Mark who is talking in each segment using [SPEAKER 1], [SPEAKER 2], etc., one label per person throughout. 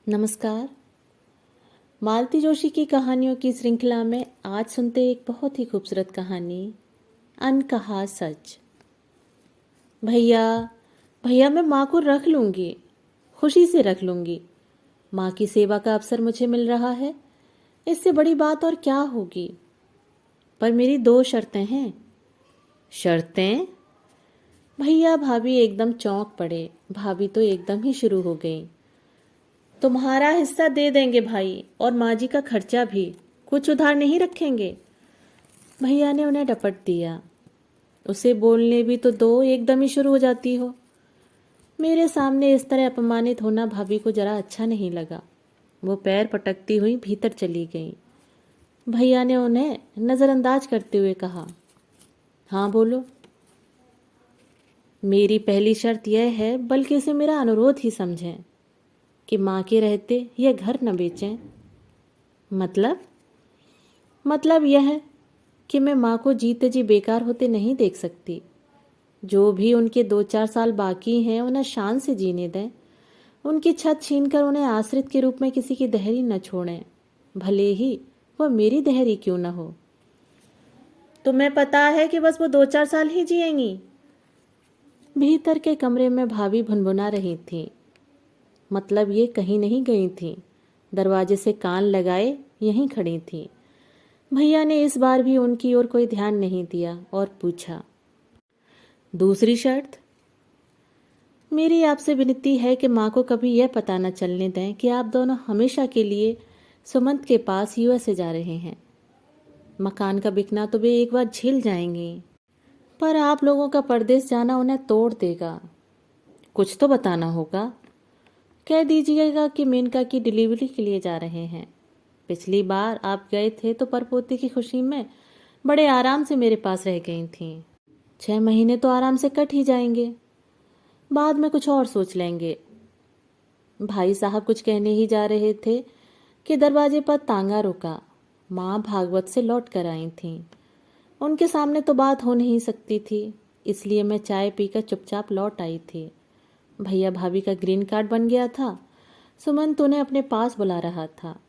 [SPEAKER 1] नमस्कार। मालती जोशी की कहानियों की श्रृंखला में आज सुनते एक बहुत ही खूबसूरत कहानी, अनकहा सच। भैया भैया मैं माँ को रख लूँगी, खुशी से रख लूँगी। माँ की सेवा का अवसर मुझे मिल रहा है, इससे बड़ी बात और क्या होगी। पर मेरी 2 शर्तें हैं। शर्तें? भैया भाभी एकदम चौंक पड़े। भाभी तो एकदम ही शुरू हो गई। तुम्हारा हिस्सा दे देंगे भाई, और माँ जी का खर्चा भी, कुछ उधार नहीं रखेंगे। भैया ने उन्हें डपट दिया। उसे बोलने भी तो दो, एकदम ही शुरू हो जाती हो। मेरे सामने इस तरह अपमानित होना भाभी को जरा अच्छा नहीं लगा। वो पैर पटकती हुई भीतर चली गई। भैया ने उन्हें नज़रअंदाज करते हुए कहा, हाँ बोलो। मेरी पहली शर्त यह है, बल्कि इसे मेरा अनुरोध ही समझें, कि माँ के रहते यह घर न बेचें। मतलब यह है कि मैं माँ को जीते जी बेकार होते नहीं देख सकती। जो भी उनके 2-4 साल बाकी हैं उन्हें शान से जीने दें। उनकी छत छीनकर उन्हें आश्रित के रूप में किसी की देहरी न छोड़ें, भले ही वह मेरी देहरी क्यों न हो। तुम्हें पता है कि बस वो 2-4 साल ही जिएंगी। भीतर के कमरे में भाभी भुनभुना रही थी। मतलब ये कहीं नहीं गई थी, दरवाजे से कान लगाए यहीं खड़ी थी। भैया ने इस बार भी उनकी ओर कोई ध्यान नहीं दिया और पूछा, दूसरी शर्त? मेरी आपसे विनती है कि माँ को कभी यह पता न चलने दें कि आप दोनों हमेशा के लिए सुमंत के पास यूएसए जा रहे हैं। मकान का बिकना तो वे एक बार झेल जाएंगी, पर आप लोगों का परदेश जाना उन्हें तोड़ देगा। कुछ तो बताना होगा। कह दीजिएगा कि मेनका की डिलीवरी के लिए जा रहे हैं। पिछली बार आप गए थे तो परपोती की खुशी में बड़े आराम से मेरे पास रह गई थीं। 6 महीने तो आराम से कट ही जाएंगे, बाद में कुछ और सोच लेंगे। भाई साहब कुछ कहने ही जा रहे थे कि दरवाजे पर तांगा रुका। माँ भागवत से लौट कर आई थीं। उनके सामने तो बात हो नहीं सकती थी, इसलिए मैं चाय पीकर चुपचाप लौट आई थी। भैया भाभी का ग्रीन कार्ड बन गया था। सुमंत उन्हें अपने पास बुला रहा था।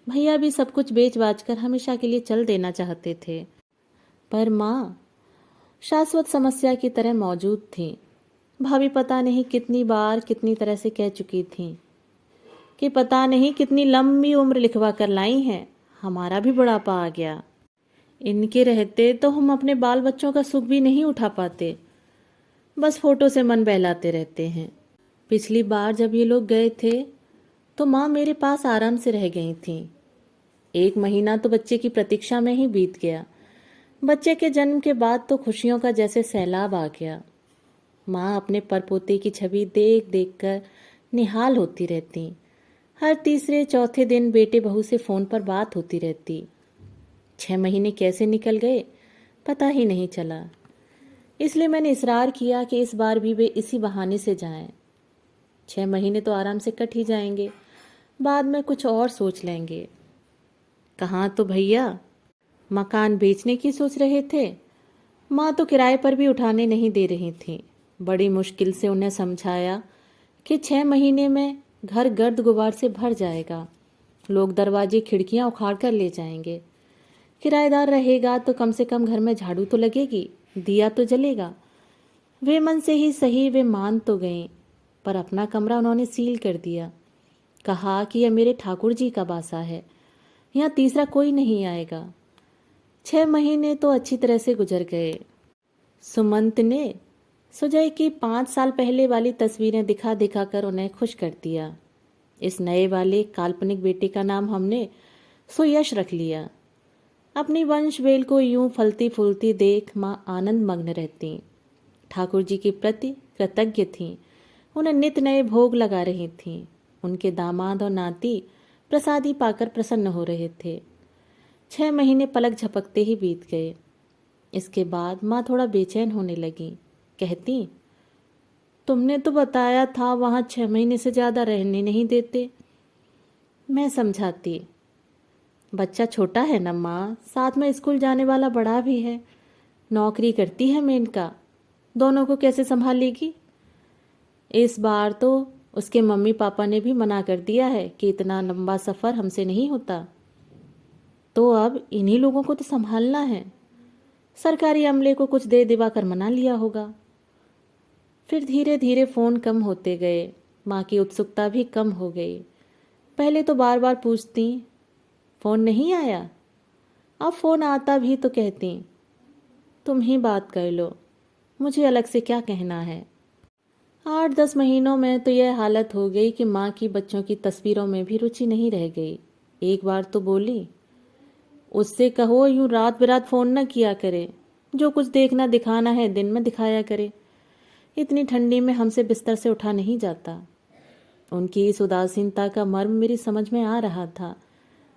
[SPEAKER 1] भैया भी सब कुछ बेच बाच कर हमेशा के लिए चल देना चाहते थे, पर माँ शाश्वत समस्या की तरह मौजूद थी। भाभी पता नहीं कितनी बार कितनी तरह से कह चुकी थीं कि पता नहीं कितनी लंबी उम्र लिखवा कर लाई हैं, हमारा भी बुढ़ापा आ गया। इनके रहते तो हम अपने बाल बच्चों का सुख भी नहीं उठा पाते, बस फोटो से मन बहलाते रहते हैं। पिछली बार जब ये लोग गए थे तो माँ मेरे पास आराम से रह गई थीं। 1 महीना तो बच्चे की प्रतीक्षा में ही बीत गया। बच्चे के जन्म के बाद तो खुशियों का जैसे सैलाब आ गया। माँ अपने परपोते की छवि देख देख कर निहाल होती रहती। हर तीसरे चौथे दिन बेटे बहू से फ़ोन पर बात होती रहती। 6 महीने कैसे निकल गए पता ही नहीं चला। इसलिए मैंने इसरार किया कि इस बार भी वे इसी बहाने से जाएं। 6 महीने तो आराम से कट ही जाएंगे, बाद में कुछ और सोच लेंगे। कहाँ तो भैया मकान बेचने की सोच रहे थे। माँ तो किराए पर भी उठाने नहीं दे रही थी। बड़ी मुश्किल से उन्हें समझाया कि 6 महीने में घर गर्द गुबार से भर जाएगा। लोग दरवाजे खिड़कियां उखाड़ कर ले जाएंगे। किराएदार रहेगा तो कम से कम घर में झाड़ू तो लगेगी, दिया तो जलेगा। वे मन से ही सही, वे मान तो गए, पर अपना कमरा उन्होंने सील कर दिया। कहा कि यह मेरे ठाकुर जी का बासा है, यहाँ तीसरा कोई नहीं आएगा। 6 महीने तो अच्छी तरह से गुजर गए। सुमंत ने सुजय की 5 साल पहले वाली तस्वीरें दिखा दिखा कर उन्हें खुश कर दिया। इस नए वाले काल्पनिक बेटे का नाम हमने सुयश रख लिया। अपनी वंश वेल को यूं फलती फूलती देख माँ आनंद मग्न रहती। ठाकुर जी के प्रति कृतज्ञ थीं। उन्हें नित नए भोग लगा रही थीं। उनके दामाद और नाती प्रसादी पाकर प्रसन्न हो रहे थे। 6 महीने पलक झपकते ही बीत गए। इसके बाद माँ थोड़ा बेचैन होने लगी। कहती, तुमने तो बताया था वहाँ 6 महीने से ज़्यादा रहने नहीं देते। मैं समझाती, बच्चा छोटा है ना माँ, साथ में स्कूल जाने वाला बड़ा भी है, नौकरी करती है मेनका, दोनों को कैसे संभालेगी। इस बार तो उसके मम्मी पापा ने भी मना कर दिया है कि इतना लंबा सफ़र हमसे नहीं होता। तो अब इन्हीं लोगों को तो संभालना है। सरकारी अमले को कुछ दे दिवा कर मना लिया होगा। फिर धीरे धीरे फ़ोन कम होते गए। माँ की उत्सुकता भी कम हो गई। पहले तो बार बार पूछती, फ़ोन नहीं आया? अब फ़ोन आता भी तो कहती, तुम ही बात कर लो, मुझे अलग से क्या कहना है। 8-10 महीनों में तो यह हालत हो गई कि माँ की बच्चों की तस्वीरों में भी रुचि नहीं रह गई। एक बार तो बोली, उससे कहो यूं रात बेरात फ़ोन न किया करे, जो कुछ देखना दिखाना है दिन में दिखाया करे, इतनी ठंडी में हमसे बिस्तर से उठा नहीं जाता। उनकी इस उदासीनता का मर्म मेरी समझ में आ रहा था।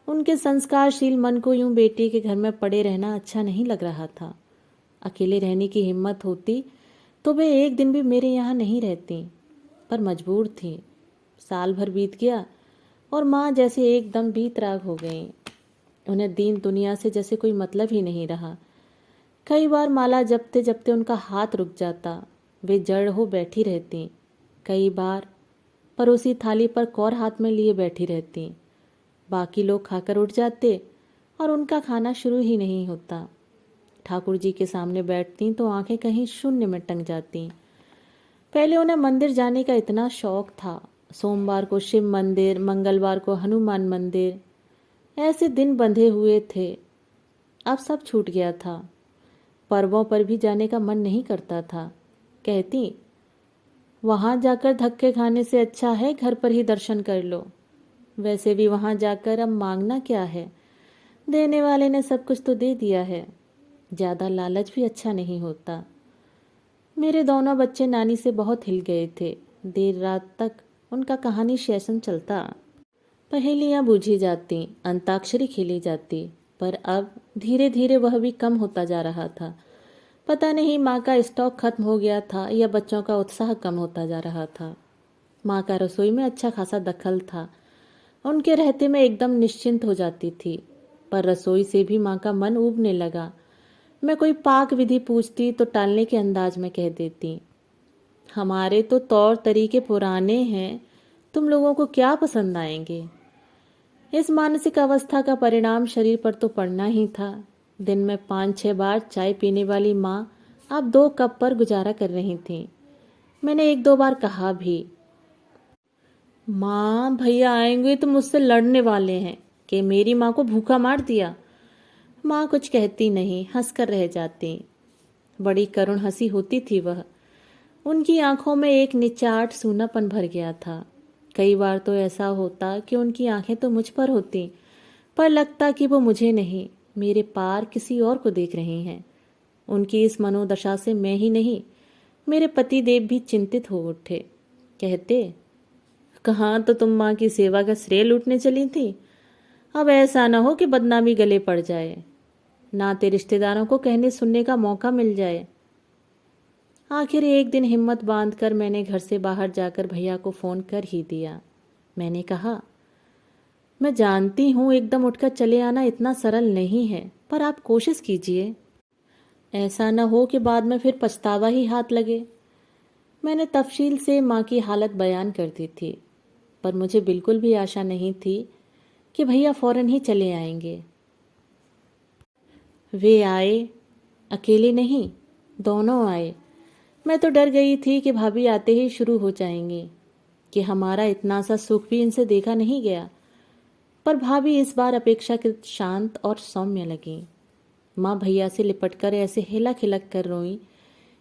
[SPEAKER 1] उनके संस्कारशील मन को यूं बेटी के घर में पड़े रहना अच्छा नहीं लग रहा था। अकेले रहने की हिम्मत होती तो वे एक दिन भी मेरे यहाँ नहीं रहती, पर मजबूर थी। साल भर बीत गया और माँ जैसे एकदम बीतराग हो गई। उन्हें दीन दुनिया से जैसे कोई मतलब ही नहीं रहा। कई बार माला जपते जपते उनका हाथ रुक जाता, वे जड़ हो बैठी रहती। कई बार परोसी थाली पर कौर हाथ में लिए बैठी रहती। बाकी लोग खाकर उठ जाते और उनका खाना शुरू ही नहीं होता। ठाकुर जी के सामने बैठती तो आंखें कहीं शून्य में टंग जाती। पहले उन्हें मंदिर जाने का इतना शौक था। सोमवार को शिव मंदिर, मंगलवार को हनुमान मंदिर, ऐसे दिन बंधे हुए थे। अब सब छूट गया था। पर्वों पर भी जाने का मन नहीं करता था। कहती, वहाँ जाकर धक्के खाने से अच्छा है घर पर ही दर्शन कर लो। वैसे भी वहाँ जाकर अब मांगना क्या है, देने वाले ने सब कुछ तो दे दिया है। ज़्यादा लालच भी अच्छा नहीं होता। मेरे दोनों बच्चे नानी से बहुत हिल गए थे। देर रात तक उनका कहानी सेशन चलता। पहेलियाँ बूझी जाती, अंताक्षरी खेली जाती, पर अब धीरे धीरे वह भी कम होता जा रहा था। पता नहीं माँ का स्टॉक खत्म हो गया था या बच्चों का उत्साह कम होता जा रहा था। माँ का रसोई में अच्छा खासा दखल था। उनके रहते मैं एकदम निश्चिंत हो जाती थी, पर रसोई से भी माँ का मन ऊबने लगा। मैं कोई पाक विधि पूछती तो टालने के अंदाज में कह देती, हमारे तो तौर तरीके पुराने हैं, तुम लोगों को क्या पसंद आएंगे। इस मानसिक अवस्था का परिणाम शरीर पर तो पड़ना ही था। दिन में 5-6 बार चाय पीने वाली माँ अब 2 कप पर गुजारा कर रही थी। मैंने 1-2 बार कहा भी, माँ भैया आएंगे तो मुझसे लड़ने वाले हैं कि मेरी माँ को भूखा मार दिया। माँ कुछ कहती नहीं, हंसकर रह जाती। बड़ी करुण हंसी होती थी वह। उनकी आंखों में एक निचाट सूनापन भर गया था। कई बार तो ऐसा होता कि उनकी आंखें तो मुझ पर होती, पर लगता कि वो मुझे नहीं, मेरे पार किसी और को देख रही हैं। उनकी इस मनोदशा से मैं ही नहीं, मेरे पति देव भी चिंतित हो उठे। कहते, कहाँ तो तुम माँ की सेवा का श्रेय लूटने चली थी, अब ऐसा न हो कि बदनामी गले पड़ जाए, नाते रिश्तेदारों को कहने सुनने का मौका मिल जाए। आखिर एक दिन हिम्मत बांधकर मैंने घर से बाहर जाकर भैया को फ़ोन कर ही दिया। मैंने कहा, मैं जानती हूँ एकदम उठकर चले आना इतना सरल नहीं है, पर आप कोशिश कीजिए। ऐसा न हो कि बाद में फिर पछतावा ही हाथ लगे। मैंने तफसील से माँ की हालत बयान कर दी थी, पर मुझे बिल्कुल भी आशा नहीं थी कि भैया फौरन ही चले आएंगे। वे आए, अकेले नहीं, दोनों आए। मैं तो डर गई थी कि भाभी आते ही शुरू हो जाएंगी कि हमारा इतना सा सुख भी इनसे देखा नहीं गया, पर भाभी इस बार अपेक्षाकृत शांत और सौम्य लगी। माँ भैया से लिपटकर ऐसे हिलक हिलक कर रोई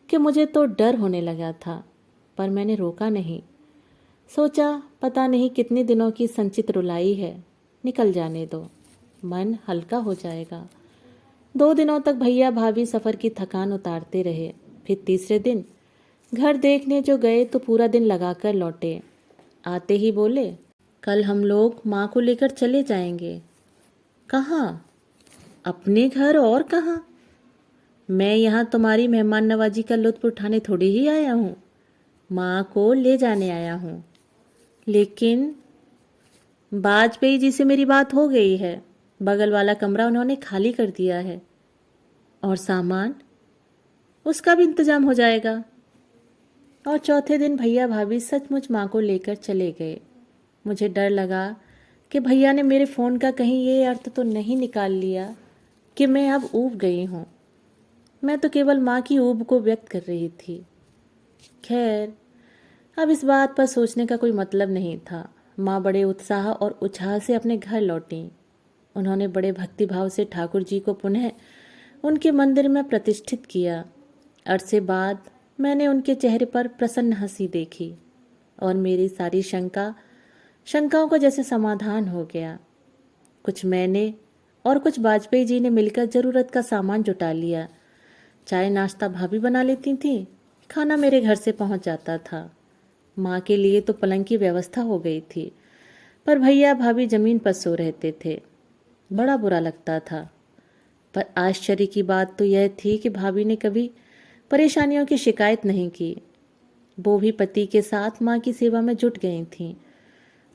[SPEAKER 1] कि मुझे तो डर होने लगा था, पर मैंने रोका नहीं। सोचा पता नहीं कितने दिनों की संचित रुलाई है, निकल जाने दो, मन हल्का हो जाएगा। 2 दिनों तक भैया भाभी सफ़र की थकान उतारते रहे। फिर तीसरे दिन घर देखने जो गए तो पूरा दिन लगाकर लौटे। आते ही बोले, कल हम लोग माँ को लेकर चले जाएंगे। कहाँ? अपने घर, और कहाँ? मैं यहाँ तुम्हारी मेहमान नवाजी का लुत्फ उठाने थोड़ी ही आया हूँ, माँ को ले जाने आया हूँ। लेकिन वाजपेयी जी से मेरी बात हो गई है, बगल वाला कमरा उन्होंने खाली कर दिया है, और सामान उसका भी इंतजाम हो जाएगा। और चौथे दिन भैया भाभी सचमुच माँ को लेकर चले गए। मुझे डर लगा कि भैया ने मेरे फ़ोन का कहीं ये अर्थ तो नहीं निकाल लिया कि मैं अब ऊब गई हूँ। मैं तो केवल माँ की ऊब को व्यक्त कर रही थी। खैर, अब इस बात पर सोचने का कोई मतलब नहीं था। माँ बड़े उत्साह और उछाल से अपने घर लौटी। उन्होंने बड़े भक्तिभाव से ठाकुर जी को पुनः उनके मंदिर में प्रतिष्ठित किया। अरसे बाद मैंने उनके चेहरे पर प्रसन्न हंसी देखी और मेरी सारी शंकाओं का जैसे समाधान हो गया। कुछ मैंने और कुछ वाजपेयी जी ने मिलकर ज़रूरत का सामान जुटा लिया। चाय नाश्ता भाभी बना लेती थी, खाना मेरे घर से पहुंच जाता था। माँ के लिए तो पलंग की व्यवस्था हो गई थी, पर भैया भाभी जमीन पर सो रहते थे। बड़ा बुरा लगता था, पर आश्चर्य की बात तो यह थी कि भाभी ने कभी परेशानियों की शिकायत नहीं की। वो भी पति के साथ माँ की सेवा में जुट गई थीं।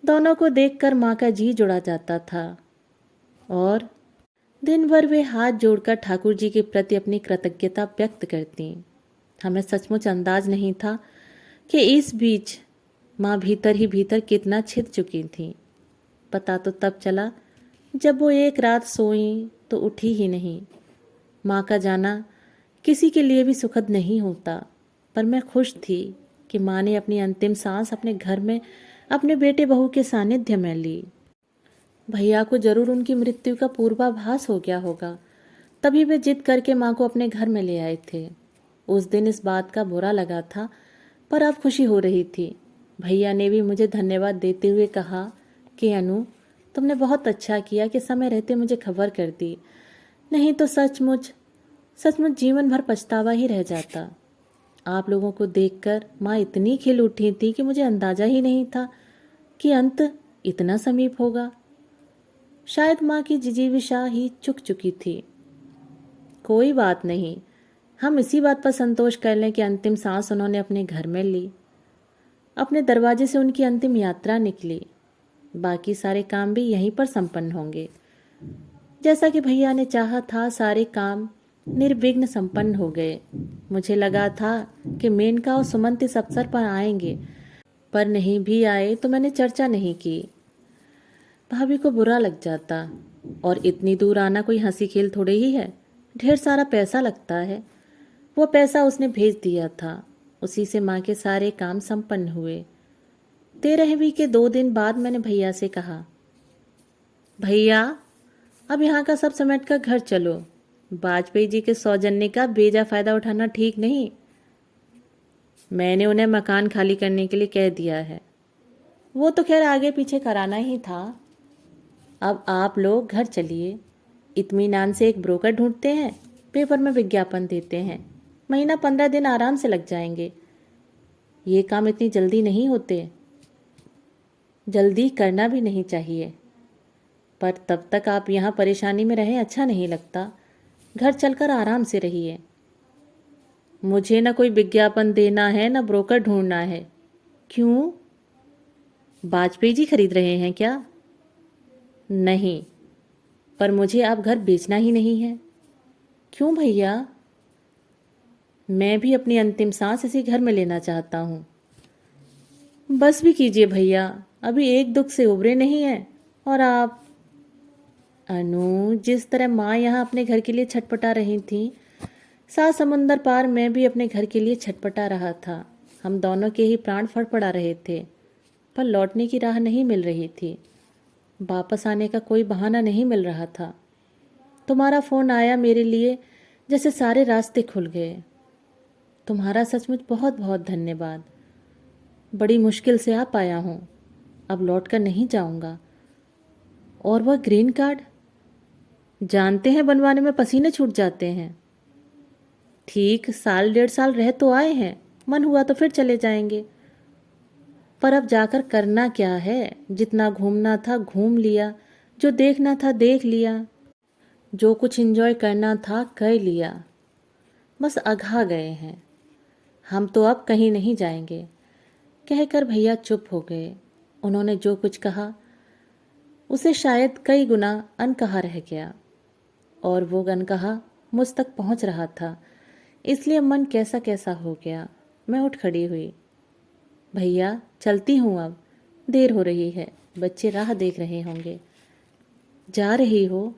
[SPEAKER 1] दोनों को देखकर माँ का जी जुड़ा जाता था और दिन भर वे हाथ जोड़कर ठाकुर जी के प्रति अपनी कृतज्ञता व्यक्त करती। हमें सचमुच अंदाज नहीं था कि इस बीच माँ भीतर ही भीतर कितना छिद चुकी थी। पता तो तब चला जब वो एक रात सोई तो उठी ही नहीं। माँ का जाना किसी के लिए भी सुखद नहीं होता, पर मैं खुश थी कि माँ ने अपनी अंतिम सांस अपने घर में अपने बेटे बहू के सानिध्य में ली। भैया को जरूर उनकी मृत्यु का पूर्वाभास हो गया होगा, तभी वे जिद करके माँ को अपने घर में ले आए थे। उस दिन इस बात का बुरा लगा था, पर अब खुशी हो रही थी। भैया ने भी मुझे धन्यवाद देते हुए कहा कि अनु, तुमने बहुत अच्छा किया कि समय रहते मुझे खबर कर दी, नहीं तो सचमुच जीवन भर पछतावा ही रह जाता। आप लोगों को देखकर माँ इतनी खिल उठी थी कि मुझे अंदाजा ही नहीं था कि अंत इतना समीप होगा। शायद माँ की जिजीविषा ही चुक चुकी थी। कोई बात नहीं, हम इसी बात पर संतोष कर लें कि अंतिम सांस उन्होंने अपने घर में ली। अपने दरवाजे से उनकी अंतिम यात्रा निकली। बाकी सारे काम भी यहीं पर संपन्न होंगे। जैसा कि भैया ने चाहा था, सारे काम निर्विघ्न संपन्न हो गए। मुझे लगा था कि मेनका और सुमंत इस अवसर पर आएंगे, पर नहीं भी आए तो मैंने चर्चा नहीं की। भाभी को बुरा लग जाता, और इतनी दूर आना कोई हंसी खेल थोड़े ही है। ढेर सारा पैसा लगता है। वो पैसा उसने भेज दिया था, उसी से माँ के सारे काम संपन्न हुए। 13वीं के 2 दिन बाद मैंने भैया से कहा, भैया अब यहाँ का सब समेट कर घर चलो। वाजपेयी जी के सौजन्य का बेजा फायदा उठाना ठीक नहीं। मैंने उन्हें मकान खाली करने के लिए कह दिया है। वो तो खैर आगे पीछे कराना ही था। अब आप लोग घर चलिए। इत्मीनान से एक ब्रोकर ढूंढते हैं, पेपर में विज्ञापन देते हैं। महीना 15 दिन आराम से लग जाएंगे। ये काम इतनी जल्दी नहीं होते, जल्दी करना भी नहीं चाहिए। पर तब तक आप यहाँ परेशानी में रहें अच्छा नहीं लगता। घर चलकर आराम से रहिए। मुझे ना कोई विज्ञापन देना है, ना ब्रोकर ढूंढना है। क्यों? वाजपेयी जी खरीद रहे हैं क्या? नहीं, पर मुझे अब घर बेचना ही नहीं है। क्यों भैया? मैं भी अपनी अंतिम सांस इसी घर में लेना चाहता हूँ। बस भी कीजिए भैया, अभी एक दुख से उबरे नहीं हैं। और आप? अनु, जिस तरह माँ यहाँ अपने घर के लिए छटपटा रही थी, सात समुंदर पार मैं भी अपने घर के लिए छटपटा रहा था। हम दोनों के ही प्राण फड़फड़ा रहे थे, पर लौटने की राह नहीं मिल रही थी। वापस आने का कोई बहाना नहीं मिल रहा था। तुम्हारा फ़ोन आया मेरे लिए, जैसे सारे रास्ते खुल गए। तुम्हारा सचमुच बहुत बहुत धन्यवाद। बड़ी मुश्किल से आ पाया हूँ। अब लौट कर नहीं जाऊँगा। और वह ग्रीन कार्ड, जानते हैं बनवाने में पसीने छूट जाते हैं। ठीक 1.5 साल रह तो आए हैं, मन हुआ तो फिर चले जाएंगे। पर अब जाकर करना क्या है? जितना घूमना था घूम लिया, जो देखना था देख लिया, जो कुछ एंजॉय करना था कर लिया। बस अघा गए हैं। हम तो अब कहीं नहीं जाएंगे। कहकर भैया चुप हो गए। उन्होंने जो कुछ कहा उसे शायद कई गुना अनकहा रह गया, और वो अनकहा मुझ तक पहुंच रहा था, इसलिए मन कैसा कैसा हो गया। मैं उठ खड़ी हुई। भैया चलती हूँ अब, देर हो रही है, बच्चे राह देख रहे होंगे। जा रही हो?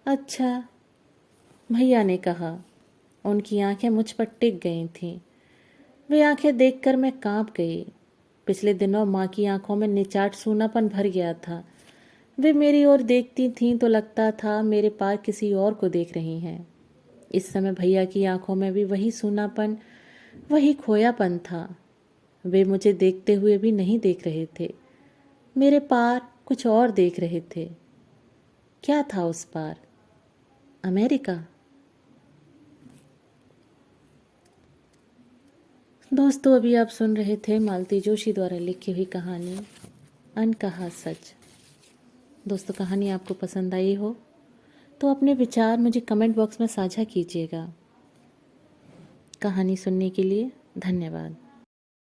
[SPEAKER 1] अच्छा, भैया ने कहा। उनकी आंखें मुझ पर टिक गई थीं। वे आंखें देखकर मैं कांप गई। पिछले दिनों माँ की आंखों में निचाट सूनापन भर गया था। वे मेरी ओर देखती थीं तो लगता था मेरे पार किसी और को देख रही हैं। इस समय भैया की आंखों में भी वही सूनापन, वही खोयापन था। वे मुझे देखते हुए भी नहीं देख रहे थे, मेरे पार कुछ और देख रहे थे। क्या था उस पार? अमेरिका। दोस्तों, अभी आप सुन रहे थे मालती जोशी द्वारा लिखी हुई कहानी अनकहा सच। दोस्तों, कहानी आपको पसंद आई हो तो अपने विचार मुझे कमेंट बॉक्स में साझा कीजिएगा। कहानी सुनने के लिए धन्यवाद।